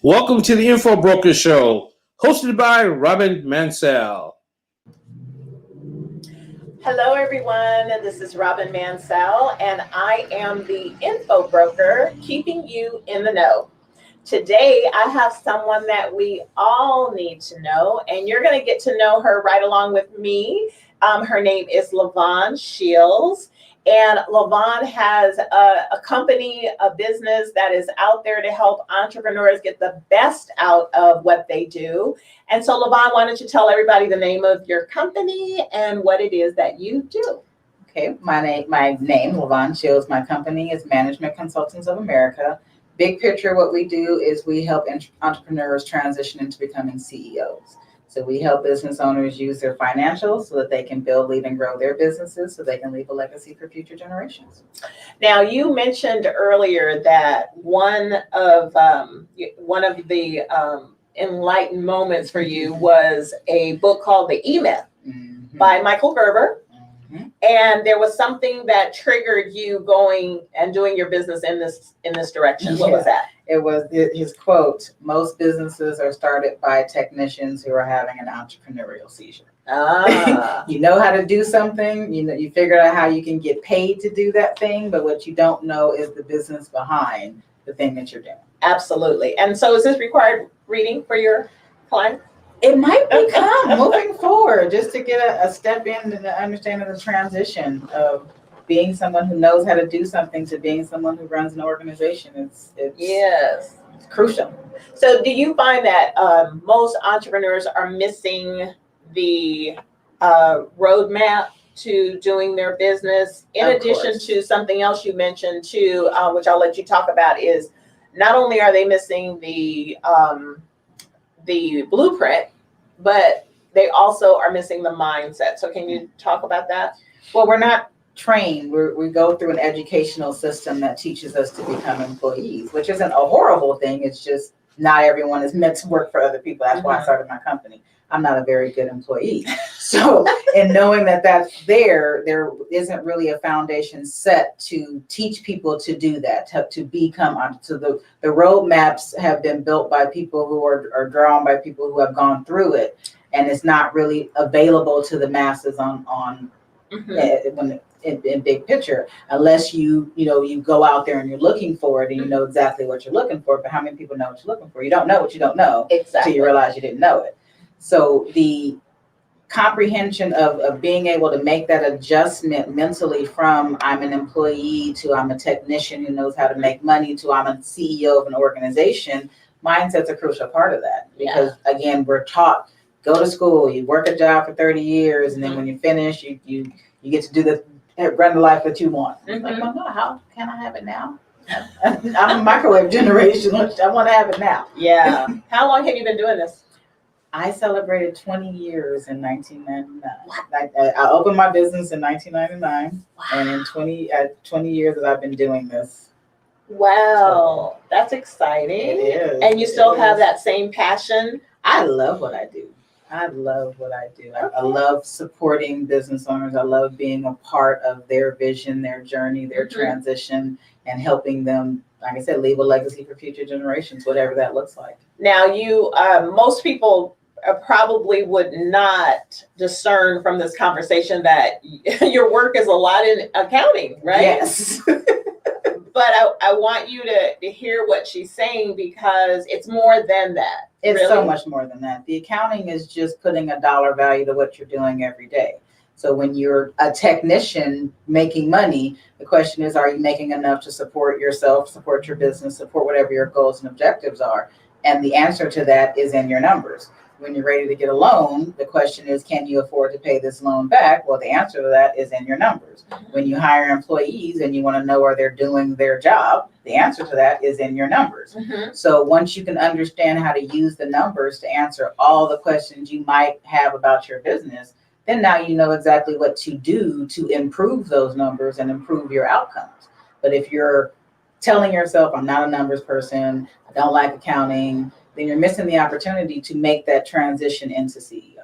Welcome to the Info Broker Show, hosted by Robyn Mancell. Hello, everyone. This is Robyn Mancell, and I am the Info Broker, keeping you in the know. Today, I have someone that we all need to know, and you're going to get to know her right along with me. Her name is Robyn Shields. And Robyn has a company, a business that is out there to help entrepreneurs get the best out of what they do. And so, Robyn, why don't you tell everybody the name of your company and what it is that you do? Okay, my name, Robyn Shields. My company is Management Consultants of America. Big picture, what we do is we help entrepreneurs transition into becoming CEOs. So we help business owners use their financials so that they can build, lead, and grow their businesses so they can leave a legacy for future generations. Now, you mentioned earlier that one of the enlightened moments for you was a book called The E-Myth by Michael Gerber. And there was something that triggered you going and doing your business in this direction. What was that? It was his quote: "Most businesses are started by technicians who are having an entrepreneurial seizure." You know how to do something, you figure out how you can get paid to do that thing, but what you don't know is the business behind the thing that you're doing. Absolutely. And so is this required reading for your client? It might become moving forward, just to get a step in and understanding the transition of being someone who knows how to do something to being someone who runs an organization. It's crucial. So do you find that most entrepreneurs are missing the roadmap to doing their business, in addition to something else you mentioned too, which I'll let you talk about, is not only are they missing the blueprint, but they also are missing the mindset. So can you talk about that? Well, we're not trained. We go through an educational system that teaches us to become employees, which isn't a horrible thing. It's just not everyone is meant to work for other people. That's why I started my company. I'm not a very good employee. So in knowing that that's there isn't really a foundation set to teach people to do that, to become. So the roadmaps have been built by people who are drawn by people who have gone through it, and it's not really available to the masses in big picture, unless you go out there and you're looking for it and you know exactly what you're looking for. But how many people know what you're looking for? You don't know what you don't know until you realize you didn't know it. So the comprehension of being able to make that adjustment mentally from I'm an employee to I'm a technician who knows how to make money to I'm a CEO of an organization, mindset's a crucial part of that. Because again, we're taught, go to school, you work a job for 30 years, and then when you finish, you get to do run the life that you want. Like, well, no, how can I have it now? I'm a microwave generation. I want to have it now. Yeah. How long have you been doing this? I celebrated 20 years in 1999. I opened my business in 1999, and in 20 years that I've been doing this. Wow, that's exciting. It is. And you still have that same passion? I love what I do. I love what I do. I love supporting business owners. I love being a part of their vision, their journey, their transition, and helping them, like I said, leave a legacy for future generations, whatever that looks like. Now, most people probably would not discern from this conversation that your work is a lot in accounting, right? Yes. But I want you to hear what she's saying, because it's more than that. It's so much more than that. The accounting is just putting a dollar value to what you're doing every day. So when you're a technician making money, the question is, are you making enough to support yourself, support your business, support whatever your goals and objectives are? And the answer to that is in your numbers. When you're ready to get a loan, the question is, can you afford to pay this loan back? Well, the answer to that is in your numbers. When you hire employees and you want to know are they doing their job, the answer to that is in your numbers. So once you can understand how to use the numbers to answer all the questions you might have about your business, then now you know exactly what to do to improve those numbers and improve your outcomes. But if you're telling yourself, I'm not a numbers person, I don't like accounting, then you're missing the opportunity to make that transition into CEO.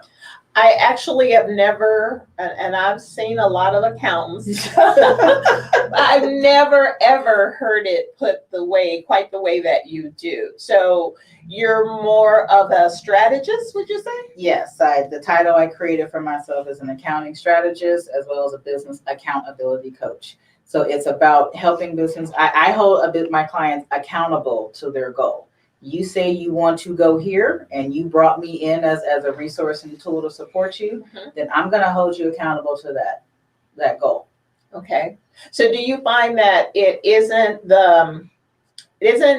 I actually have never, and I've seen a lot of accountants. I've never ever heard it put quite the way that you do. So you're more of a strategist, would you say? Yes, the title I created for myself is an accounting strategist as well as a business accountability coach. So it's about helping business. I hold my clients accountable to their goal. You say you want to go here and you brought me in as a resource and tool to support you, then I'm going to hold you accountable to that goal. Okay. So do you find that it isn't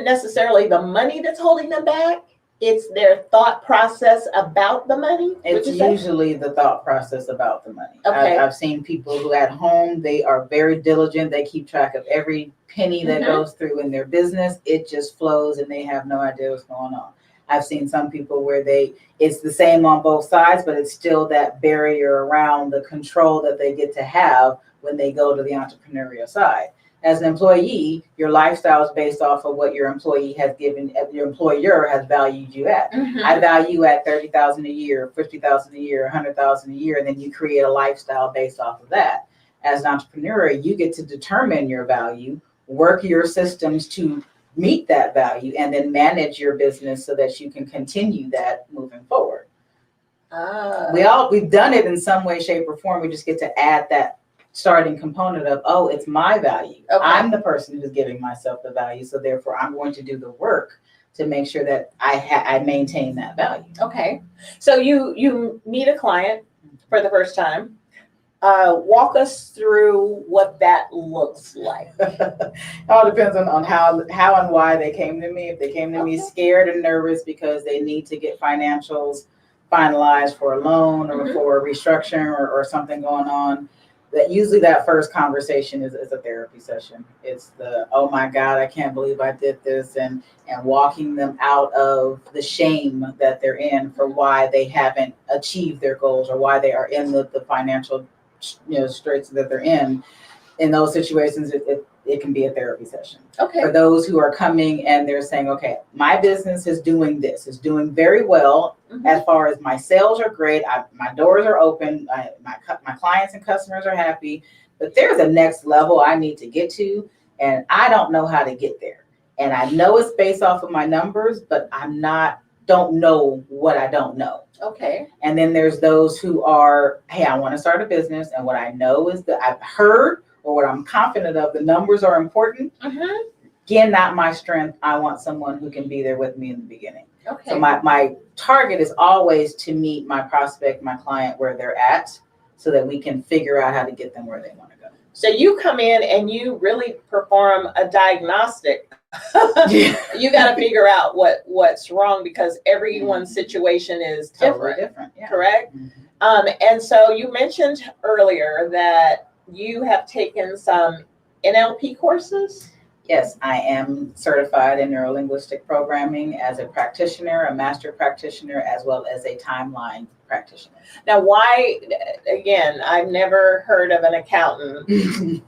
necessarily the money that's holding them back? It's their thought process about the money? It's would you say? usually the thought process about the money. Okay. I've seen people who at home, they are very diligent. They keep track of every penny that goes through in their business. It just flows and they have no idea what's going on. I've seen some people where it's the same on both sides, but it's still that barrier around the control that they get to have when they go to the entrepreneurial side. As an employee, your lifestyle is based off of what your employee has given, your employer has valued you at. I value at $30,000 a year, $50,000 a year, $100,000 a year, and then you create a lifestyle based off of that. As an entrepreneur, you get to determine your value, work your systems to meet that value, and then manage your business so that you can continue that moving forward. We've done it in some way, shape, or form. We just get to add that starting component of, oh, it's my value. Okay. I'm the person who's giving myself the value, so therefore I'm going to do the work to make sure that I maintain that value. Okay. So you meet a client for the first time. Walk us through what that looks like. It all depends on how and why they came to me. If they came to me scared and nervous because they need to get financials finalized for a loan or for a restructuring or something going on, that usually that first conversation is a therapy session. It's the, oh my God, I can't believe I did this, and walking them out of the shame that they're in for why they haven't achieved their goals or why they are in the financial straits that they're in. In those situations, it can be a therapy session. Okay. For those who are coming and they're saying, okay, my business is doing this, is doing very well. As far as my sales are great, my doors are open, my clients and customers are happy, but there's a next level I need to get to, and I don't know how to get there. And I know it's based off of my numbers, but don't know what I don't know. Okay. And then there's those who are, hey, I want to start a business, and what I know is that I've heard or what I'm confident of, the numbers are important. Again, not my strength. I want someone who can be there with me in the beginning. Okay. So my target is always to meet my prospect, my client, where they're at, so that we can figure out how to get them where they want to go. So you come in and you really perform a diagnostic. You got to figure out what's wrong, because everyone's situation is different. Totally different. Yeah. Correct. And so you mentioned earlier that you have taken some NLP courses. Yes, I am certified in neurolinguistic programming as a practitioner, a master practitioner, as well as a timeline practitioner. Now, why, again, I've never heard of an accountant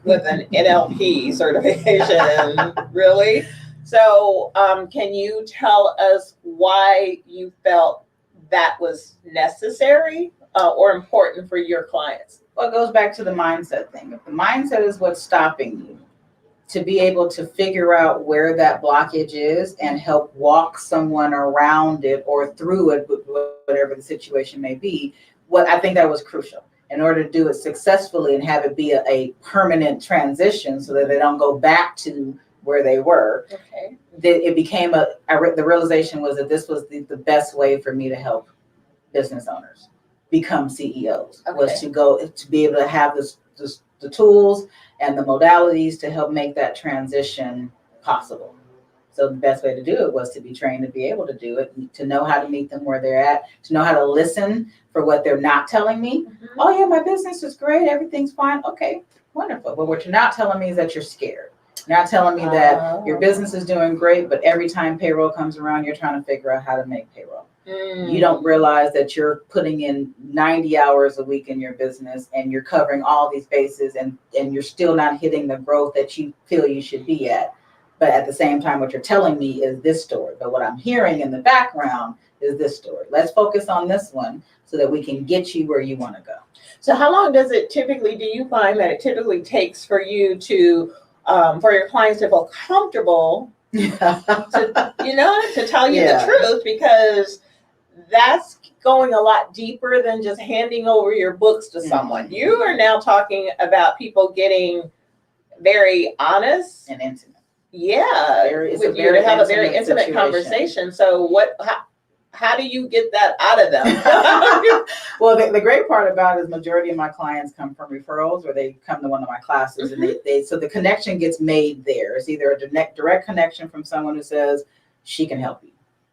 with an NLP certification, really? So can you tell us why you felt that was necessary or important for your clients? Well, it goes back to the mindset thing. If the mindset is what's stopping you, to be able to figure out where that blockage is and help walk someone around it or through it, whatever the situation may be, what I think that was crucial in order to do it successfully and have it be a permanent transition so that they don't go back to where they were. Okay. It became the realization was that this was the best way for me to help business owners become CEOs, was to be able to have the tools and the modalities to help make that transition possible. So the best way to do it was to be trained to be able to do it, to know how to meet them where they're at, to know how to listen for what they're not telling me. Oh yeah, my business is great, everything's fine. Okay, wonderful. But what you're not telling me is that you're scared. You're not telling me that your business is doing great, but every time payroll comes around, you're trying to figure out how to make payroll. You don't realize that you're putting in 90 hours a week in your business and you're covering all these bases and you're still not hitting the growth that you feel you should be at. But at the same time, what you're telling me is this story. But what I'm hearing in the background is this story. Let's focus on this one so that we can get you where you want to go. So how long does it typically, do you find that it typically takes for you to, for your clients to feel comfortable to tell you the truth? Because that's going a lot deeper than just handing over your books to someone. You are now talking about people getting very honest and intimate. Yeah, with you to have a very intimate conversation. So how do you get that out of them? Well, the great part about it is majority of my clients come from referrals, or they come to one of my classes, and so the connection gets made there. It's either a direct connection from someone who says she can help you.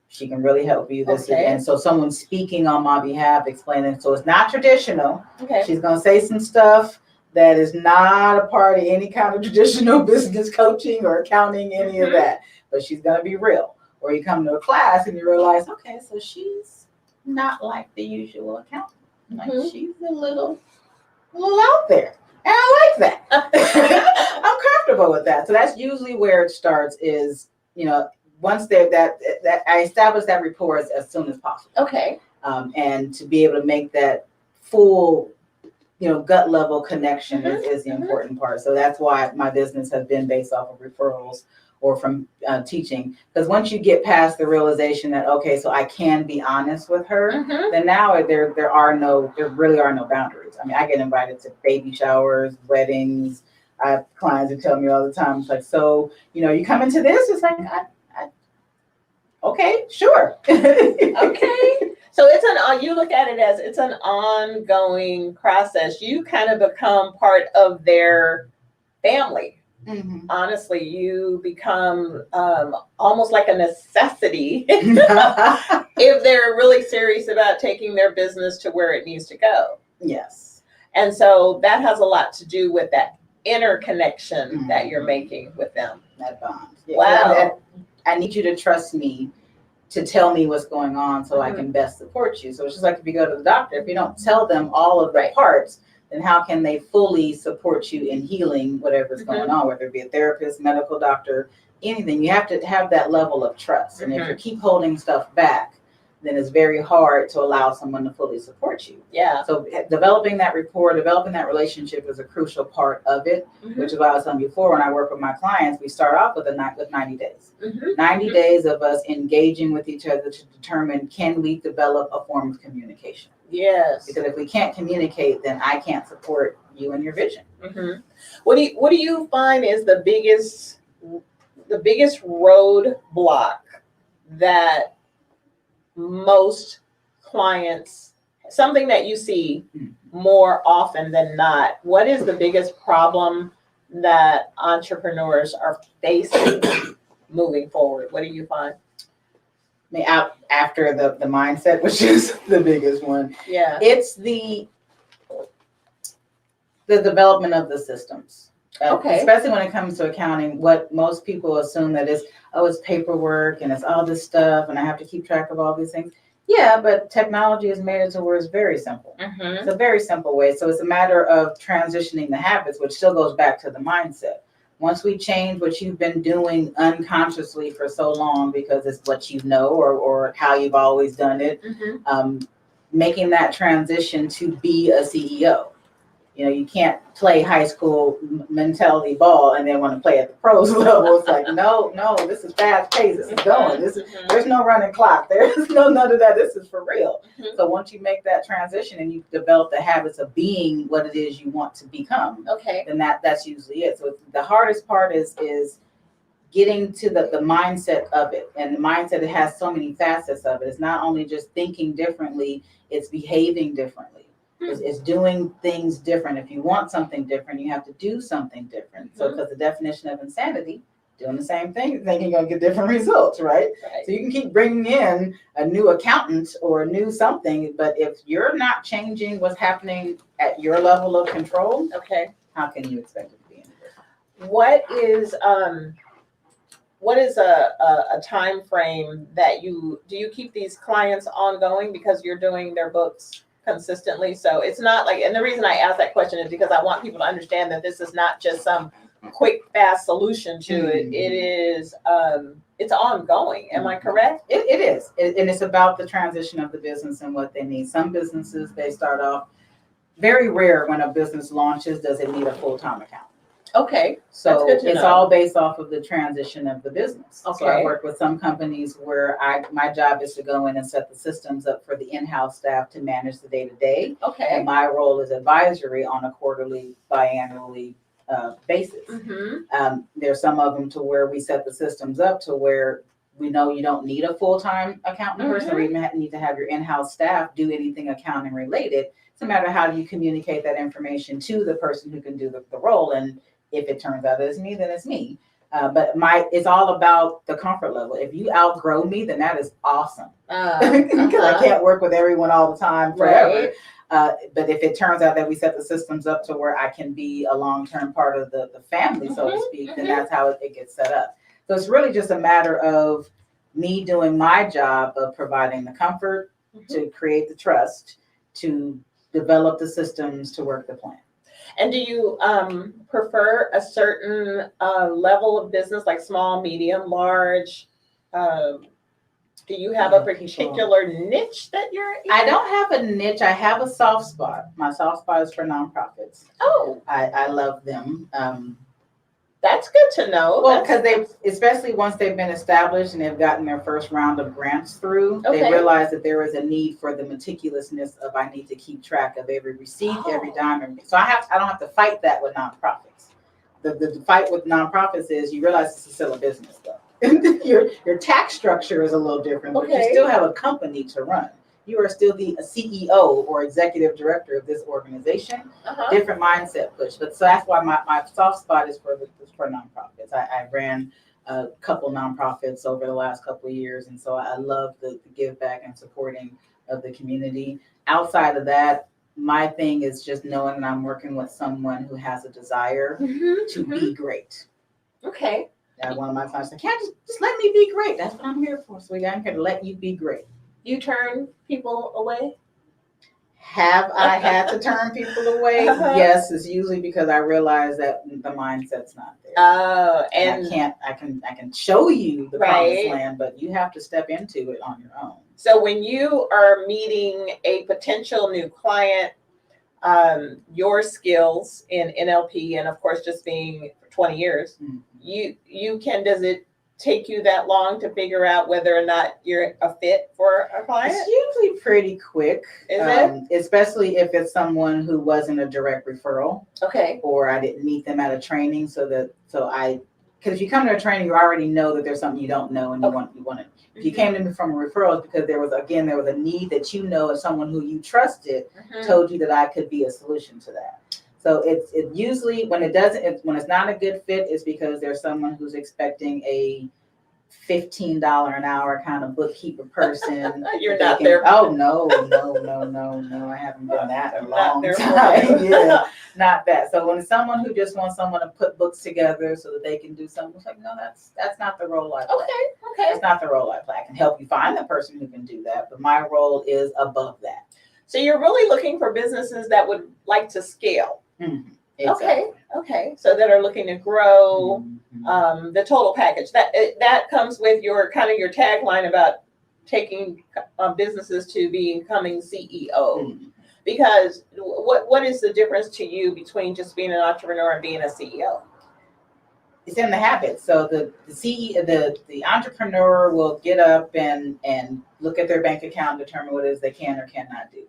She can really help you. And so someone's speaking on my behalf, explaining. So it's not traditional. Okay. She's going to say some stuff that is not a part of any kind of traditional business coaching or accounting, any of that. But she's going to be real. Or you come to a class and you realize, okay, so she's not like the usual accountant. Like she's a little out there. And I like that. I'm comfortable with that. So that's usually where it starts is, once that I establish that rapport as soon as possible. Okay. And to be able to make that full, gut level connection is the important part. So that's why my business has been based off of referrals or from teaching. Because once you get past the realization that, okay, so I can be honest with her, then now there really are no boundaries. I mean, I get invited to baby showers, weddings. I have clients who tell me all the time, it's like, so, you come into this? It's like, okay, sure. Okay. So you look at it as it's an ongoing process. You kind of become part of their family. Honestly, you become almost like a necessity if they're really serious about taking their business to where it needs to go. Yes. And so that has a lot to do with that inner connection that you're making with them. That bond. Yeah. Wow. I need you to trust me to tell me what's going on so I can best support you. So it's just like if you go to the doctor, if you don't tell them all of the parts, then how can they fully support you in healing whatever's going on, whether it be a therapist, medical doctor, anything. You have to have that level of trust. And if you keep holding stuff back, then it's very hard to allow someone to fully support you. Yeah. So developing that rapport, developing that relationship is a crucial part of it, which is what I was telling you before. When I work with my clients, we start off with 90 days. 90 days of us engaging with each other to determine, can we develop a form of communication? Yes. Because if we can't communicate, then I can't support you and your vision. What do you find is the biggest roadblock that most clients, something that you see more often than not? What is the biggest problem that entrepreneurs are facing moving forward? What do you find? I mean, after the mindset, which is the biggest one. Yeah. It's the development of the systems. Especially when it comes to accounting, what most people assume that it's paperwork and it's all this stuff and I have to keep track of all these things. Yeah, but technology has made it to where it's very simple. It's a very simple way. So it's a matter of transitioning the habits, which still goes back to the mindset. Once we change what you've been doing unconsciously for so long because it's what you know or how you've always done it, making that transition to be a CEO. You can't play high school mentality ball and then want to play at the pros level. It's like, no, this is fast paced. This is going. There's no running clock. There's none of that. This is for real. So once you make that transition and you develop the habits of being what it is you want to become, then that's usually it. So the hardest part is getting to the mindset of it. And the mindset, it has so many facets of it. It's not only just thinking differently, it's behaving differently. It's doing things different. If you want something different, you have to do something different. So because the definition of insanity, doing the same thing, thinking you're going to get different results, right? So you can keep bringing in a new accountant or a new something, but if you're not changing what's happening at your level of control, how can you expect it to be any different? What is a time frame that do you keep these clients ongoing because you're doing their books consistently? So it's not like, and the reason I ask that question is because I want people to understand that this is not just some quick, fast solution to it. It is it's ongoing. Am I correct? It is. And it's about the transition of the business and what they need. Some businesses, they start off very rare when a business launches, does it need a full-time account? Okay. So That's good to it's know. all based off of the transition of the business. Okay. So I work with some companies where my job is to go in and set the systems up for the in-house staff to manage the day-to-day. Okay. And my role is advisory on a quarterly, biannually basis. There's some of them to where we set the systems up to where we know you don't need a full-time accountant person, or even need to have your in-house staff do anything accounting related. It's a matter of how do you communicate that information to the person who can do the role. And if it turns out it's me, then it's me. But it's all about the comfort level. If you outgrow me, then that is awesome. Because I can't work with everyone all the time forever. Right. But if it turns out that we set the systems up to where I can be a long-term part of the family, so to speak, then that's how it gets set up. So it's really just a matter of me doing my job of providing the comfort, to create the trust, to develop the systems to work the plan. And do you prefer a certain level of business, like small, medium, large? Do you have a particular niche that you're in? I don't have a niche. I have a soft spot. My soft spot is for nonprofits. Oh. I love them. That's good to know. Well, because especially once they've been established and they've gotten their first round of grants through, they realize that there is a need for the meticulousness of I need to keep track of every receipt, every dime. So I don't have to fight that with nonprofits. The fight with nonprofits is you realize this is still a business though. Your tax structure is a little different, but you still have a company to run. You are still the CEO or executive director of this organization. Different mindset push, but so that's why my soft spot is for nonprofits. I ran a couple nonprofits over the last couple of years, and so I love the give back and supporting of the community. Outside of that, my thing is just knowing that I'm working with someone who has a desire to be great. Okay. One of my clients said, "Can't just let me be great. That's what I'm here for. So I'm here to let you be great." You turn people away? Have I had to turn people away? Yes, it's usually because I realize that the mindset's not there. Oh, and I can show you the promised land, but you have to step into it on your own. So when you are meeting a potential new client, your skills in NLP, and of course just being for 20 years, does it take you that long to figure out whether or not you're a fit for a client? It's usually pretty quick. Is it? Especially if it's someone who wasn't a direct referral. Okay. Or I didn't meet them at a training, because if you come to a training, you already know that there's something you don't know and you want it. If you came to me from a referral, it's because there was a need that of someone who you trusted told you that I could be a solution to that. So it's usually when it's not a good fit, it's because there's someone who's expecting a $15 an hour kind of bookkeeper person. You're not there. Oh no! I haven't been that in a long time. Yeah, not that. So when it's someone who just wants someone to put books together so that they can do something, it's like no, that's not the role I play. Okay. That's not the role I play. I can help you find the person who can do that, but my role is above that. So you're really looking for businesses that would like to scale. Exactly. Okay. So that are looking to grow, the total package. That comes with your tagline about taking businesses to becoming CEO. Because what is the difference to you between just being an entrepreneur and being a CEO? It's in the habit. So the entrepreneur will get up and look at their bank account and determine what it is they can or cannot do.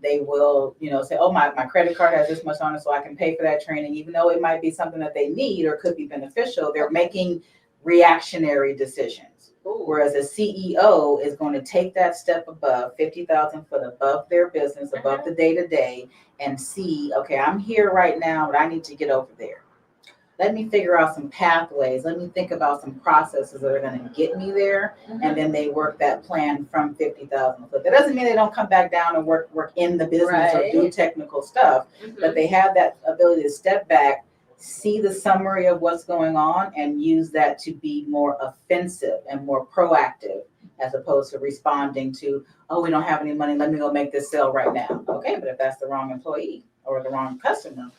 They will, say, oh, my credit card has this much on it, so I can pay for that training, even though it might be something that they need or could be beneficial. They're making reactionary decisions. Whereas a CEO is going to take that step above, 50,000 foot above their business, above the day-to-day, and see, okay, I'm here right now, but I need to get over there. Let me figure out some pathways. Let me think about some processes that are going to get me there. And then they work that plan from 50,000 foot. That doesn't mean they don't come back down and work in the business or do technical stuff, but they have that ability to step back, see the summary of what's going on, and use that to be more offensive and more proactive, as opposed to responding to, oh, we don't have any money, let me go make this sale right now. Okay, but if that's the wrong employee or the wrong customer,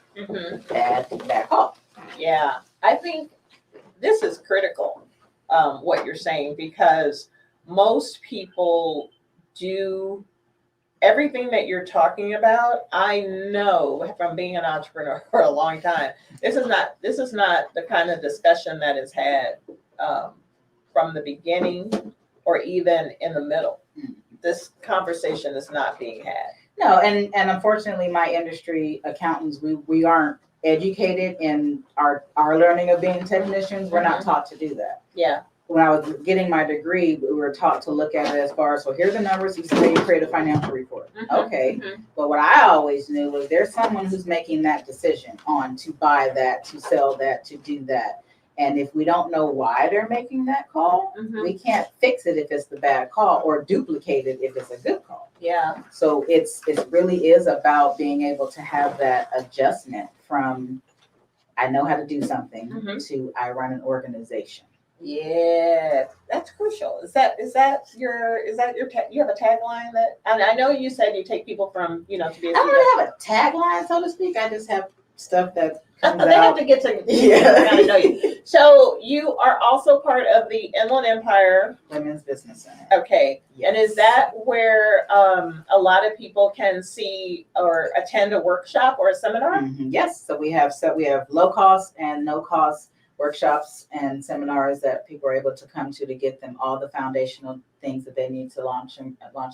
bad call. Yeah, I think this is critical, what you're saying, because most people do everything that you're talking about. I know from being an entrepreneur for a long time, this is not the kind of discussion that is had um, from the beginning or even in the middle. This conversation is not being had. No, and unfortunately, my industry accountants, we aren't educated in our learning of being technicians. We're not taught to do that. Yeah. When I was getting my degree, we were taught to look at it as far as, so here are the numbers, you say you create a financial report. Okay. But what I always knew was there's someone who's making that decision on to buy that, to sell that, to do that. And if we don't know why they're making that call, we can't fix it if it's the bad call or duplicate it if it's a good call. Yeah. So it really is about being able to have that adjustment from I know how to do something to I run an organization. Yeah, that's crucial. Is that your you have a tagline that, and I know you said you take people from, to be I don't really have a tagline, so to speak. I just have stuff that comes they out. have to get to kind of know you. So you are also part of the Inland Empire Women's Business Center. Okay. Yes. And is that where a lot of people can see or attend a workshop or a seminar? Yes. So we have low cost and no cost workshops and seminars that people are able to come to get them all the foundational things that they need to launch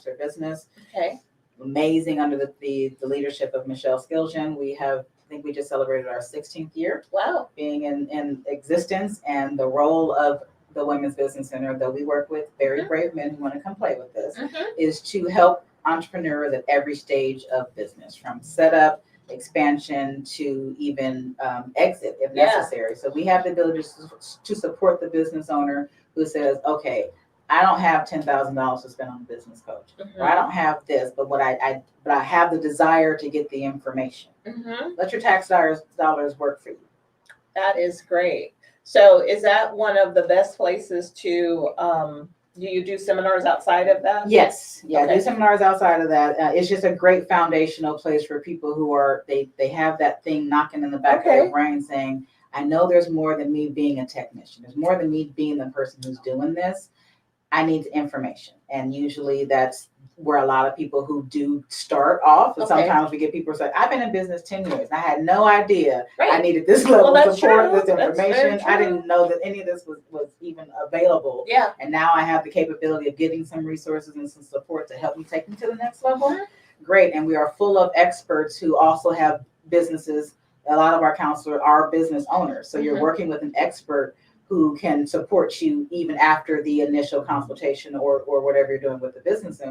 their business. Okay. Amazing under the leadership of Michelle Skilgen. I think we just celebrated our 16th year. Wow. Being in existence, and the role of the Women's Business Center that we work with very brave men who want to come play with this is to help entrepreneurs at every stage of business, from setup, expansion to even exit if necessary. So we have the ability to support the business owner who says, okay, I don't have $10,000 to spend on a business coach, or I don't have this, but I have the desire to get the information. Let your tax dollars work for you. That is great. So is that one of the best places to, do you do seminars outside of that? Yes. Yeah, Okay. I do seminars outside of that. It's just a great foundational place for people who they have that thing knocking in the back of their brain saying, I know there's more than me being a technician. There's more than me being the person who's doing this. I need information. And usually that's where a lot of people who do start off. And sometimes we get people who say, I've been in business 10 years. And I had no idea I needed this level of support, this information. I didn't know that any of this was even available. Yeah. And now I have the capability of getting some resources and some support to help me take me to the next level. Great. And we are full of experts who also have businesses. A lot of our counselors are business owners. So you're working with an expert who can support you even after the initial consultation or whatever you're doing with the business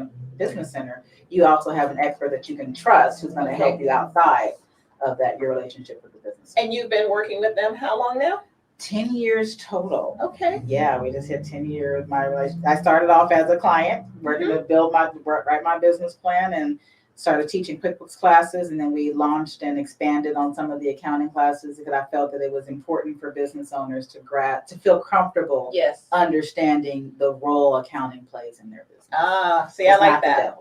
center. You also have an expert that you can trust who's going to help you outside of that, your relationship with the business. And you've been working with them how long now? 10 years total. Okay. Yeah, we just hit 10 years. I started off as a client, working to write my business plan, and started teaching QuickBooks classes, and then we launched and expanded on some of the accounting classes because I felt that it was important for business owners to feel comfortable understanding the role accounting plays in their business. See, I like that.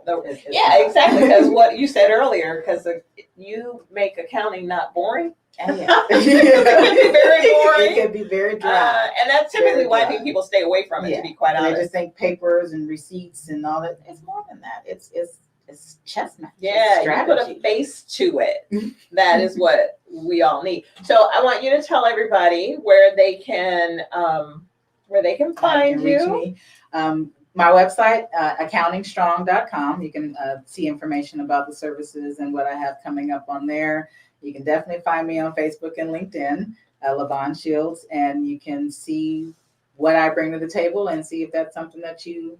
Yeah, exactly. Because what you said earlier, because you make accounting not boring. And it can be very boring. It can be very dry. And that's typically why I think people stay away from it, to be quite honest. They just think papers and receipts and all that. It's more than that. It's chestnut. Yeah, you put a face to it. That is what we all need. So I want you to tell everybody where they can find you. My website, accountingstrong.com. You can see information about the services and what I have coming up on there. You can definitely find me on Facebook and LinkedIn, LaVon Shields, and you can see what I bring to the table and see if that's something that you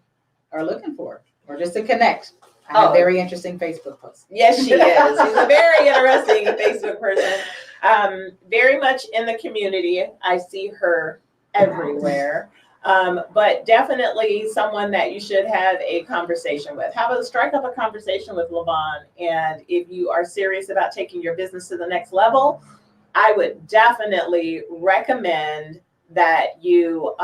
are looking for, or just to connect. I have very interesting Facebook posts. Yes, she is. She's a very interesting Facebook person. Very much in the community. I see her everywhere. But definitely someone that you should have a conversation with. Strike up a conversation with LaVon. And if you are serious about taking your business to the next level, I would definitely recommend that you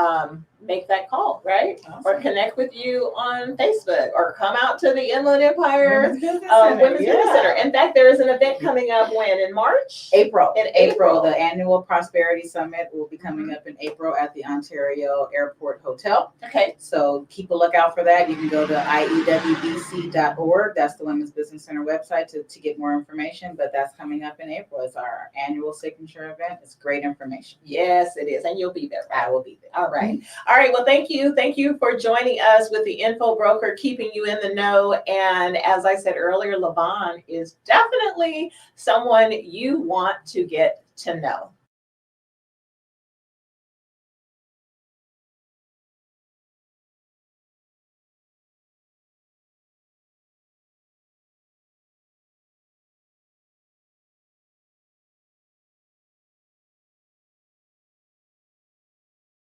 make that call, right? Awesome. Or connect with you on Facebook, or come out to the Inland Empire Women's Business Center. Women's Business Center. In fact, there is an event coming up when, in March? April. In April. The annual Prosperity Summit will be coming up in April at the Ontario Airport Hotel. Okay. So keep a lookout for that. You can go to iewbc.org. That's the Women's Business Center website to get more information. But that's coming up in April. It's our annual signature event. It's great information. Yes, it is. And you'll be there, right? I will be there. All right. All right. Well, thank you. Thank you for joining us with the Info Broker, keeping you in the know. And as I said earlier, Levon is definitely someone you want to get to know.